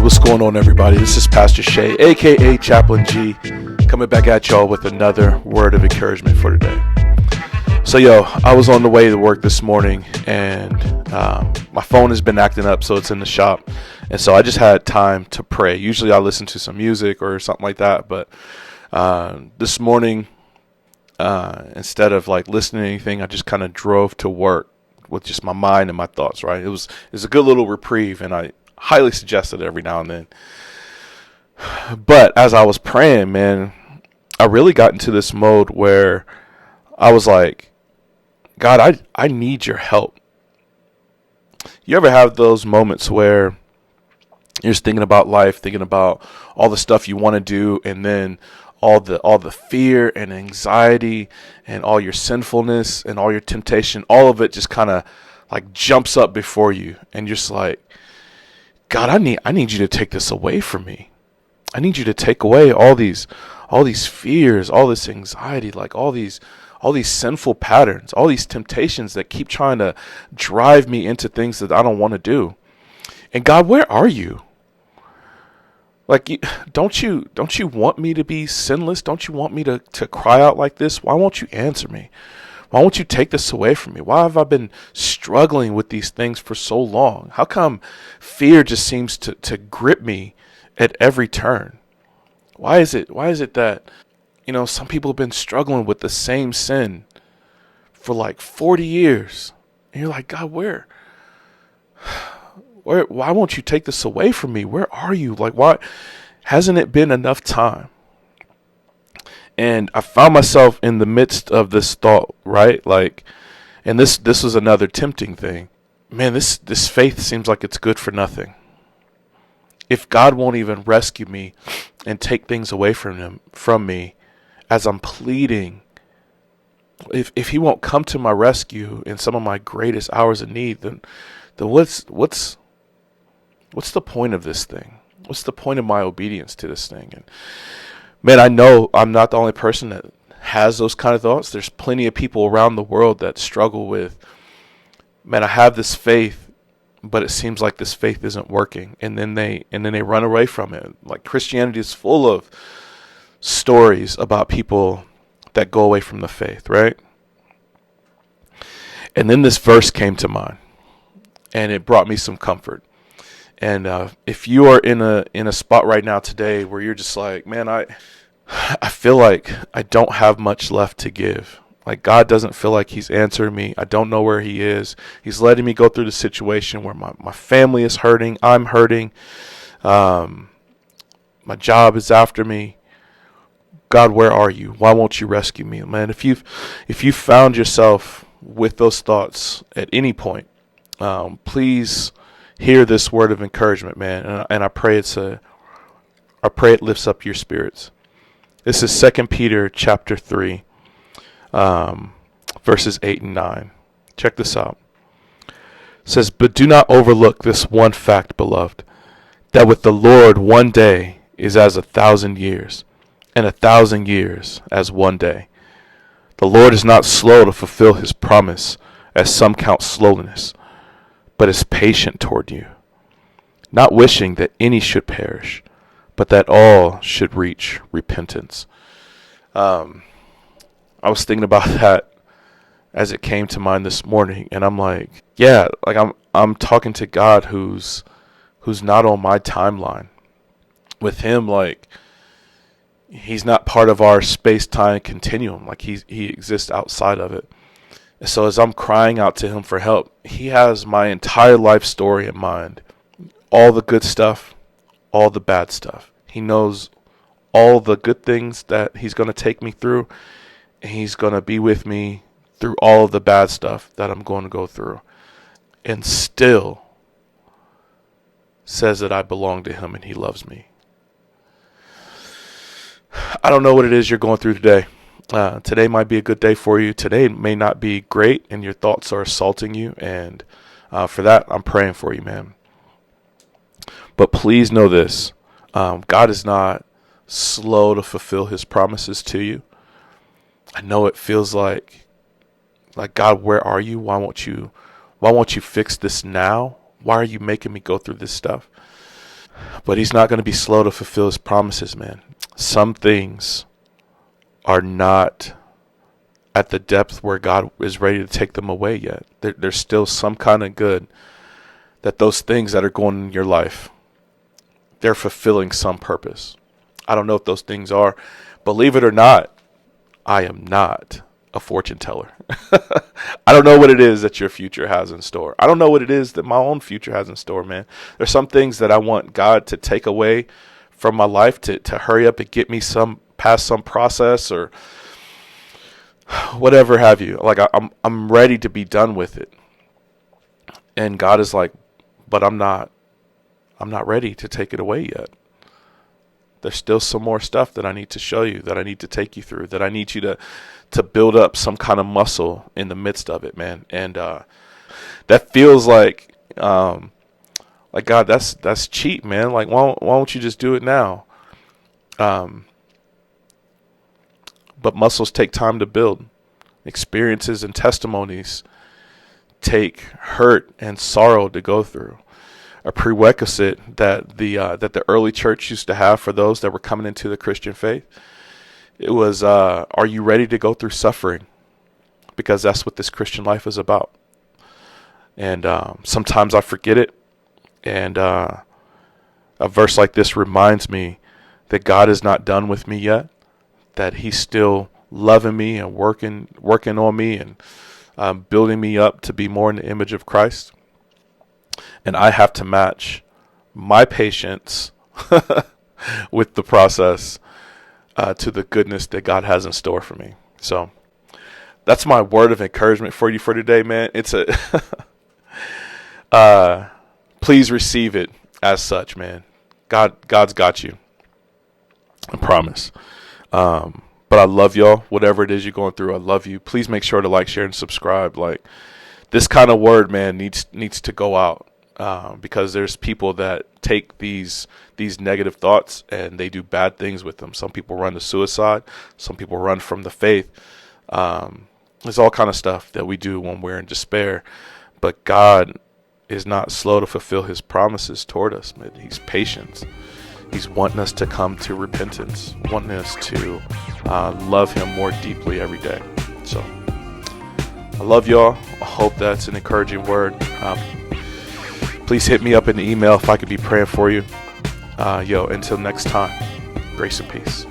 what's going on, everybody? This is Pastor Shay, aka Chaplain G, coming back at y'all with another word of encouragement for today. So, I was on the way to work this morning, and my phone has been acting up, so it's in the shop, and so I just had time to pray. Usually I listen to some music or something like that, but this morning, instead of listening to anything, I just kind of drove to work with just my mind and my thoughts, right? It was a good little reprieve, and I highly suggest it every now and then. But as I was praying, man, I really got into this mode where I was like, God, I need your help. You ever have those moments where you're just thinking about life, thinking about all the stuff you want to do, and then all the fear and anxiety and all your sinfulness and all your temptation, all of it just kind of jumps up before you, and you're just like, God, I need you to take this away from me. I need you to take away all these fears, all this anxiety, all these sinful patterns, all these temptations that keep trying to drive me into things that I don't want to do. And God, where are you? Don't you want me to be sinless? Don't you want me to cry out like this? Why won't you answer me? Why won't you take this away from me? Why have I been struggling with these things for so long? How come fear just seems to grip me at every turn? Why is it that, some people have been struggling with the same sin for 40 years? And you're like, God, why won't you take this away from me? Where are you? Why hasn't it been enough time? And I found myself in the midst of this thought, right? And this was another tempting thing. Man, this faith seems like it's good for nothing. If God won't even rescue me and take things away from me as I'm pleading, if he won't come to my rescue in some of my greatest hours of need, then what's the point of this thing? What's the point of my obedience to this thing? And man, I know I'm not the only person that has those kind of thoughts. There's plenty of people around the world that struggle with, man, I have this faith, but it seems like this faith isn't working. And then they run away from it. Christianity is full of stories about people that go away from the faith, right? And then this verse came to mind, and it brought me some comfort. And if you are in a spot right now today where you're just like, man, I feel like I don't have much left to give. God doesn't feel like he's answering me. I don't know where he is. He's letting me go through the situation where my family is hurting. I'm hurting. My job is after me. God, where are you? Why won't you rescue me? Man, if you found yourself with those thoughts at any point, please hear this word of encouragement, man. And I pray it lifts up your spirits. This is 2 Peter chapter 3, verses 8 and 9. Check this out. It says, "But do not overlook this one fact, beloved, that with the Lord 1 day is as 1,000 years, and 1,000 years as 1 day. The Lord is not slow to fulfill his promise, as some count slowness, but is patient toward you, not wishing that any should perish, but that all should reach repentance." I was thinking about that as it came to mind this morning, and I'm like, yeah, I'm talking to God who's not on my timeline. With him, he's not part of our space-time continuum. He exists outside of it. And so as I'm crying out to him for help, he has my entire life story in mind. All the good stuff, all the bad stuff. He knows all the good things that he's going to take me through, and he's going to be with me through all of the bad stuff that I'm going to go through. And still says that I belong to him and he loves me. I don't know what it is you're going through today. Today might be a good day for you. Today may not be great, and your thoughts are assaulting you. And for that, I'm praying for you, man. But please know this. God is not slow to fulfill his promises to you. I know it feels like God, where are you? Why won't you fix this now? Why are you making me go through this stuff? But he's not going to be slow to fulfill his promises, man. Some things are not at the depth where God is ready to take them away yet. There's still some kind of good that those things that are going in your life, they're fulfilling some purpose. I don't know what those things are. Believe it or not, I am not a fortune teller. I don't know what it is that your future has in store. I don't know what it is that my own future has in store, man. There's some things that I want God to take away from my life to hurry up and get me past some process or whatever have you. Like I'm ready to be done with it. And God is like, but I'm not ready to take it away yet. There's still some more stuff that I need to show you, that I need to take you through, that I need you to build up some kind of muscle in the midst of it, man. And that feels like God, that's cheap, man. Like why don't you just do it now? But muscles take time to build. Experiences and testimonies take hurt and sorrow to go through. A prerequisite that the early church used to have for those that were coming into the Christian faith, it was, are you ready to go through suffering? Because that's what this Christian life is about. And sometimes I forget it. And a verse like this reminds me that God is not done with me yet, that he's still loving me and working on me and building me up to be more in the image of Christ. And I have to match my patience with the process to the goodness that God has in store for me. So that's my word of encouragement for you for today, man. It's please receive it as such, man. God's got you. I promise. But I love y'all. Whatever it is you're going through, I love you. Please make sure to like, share, and subscribe. Like this kind of word, man, needs to go out. Because there's people that take these negative thoughts and they do bad things with them. Some people run to suicide. Some people run from the faith. There's all kind of stuff that we do when we're in despair. But God is not slow to fulfill his promises toward us, man. He's patient. He's wanting us to come to repentance, wanting us to love him more deeply every day. So I love y'all. I hope that's an encouraging word. Please hit me up in the email if I could be praying for you. Until next time, grace and peace.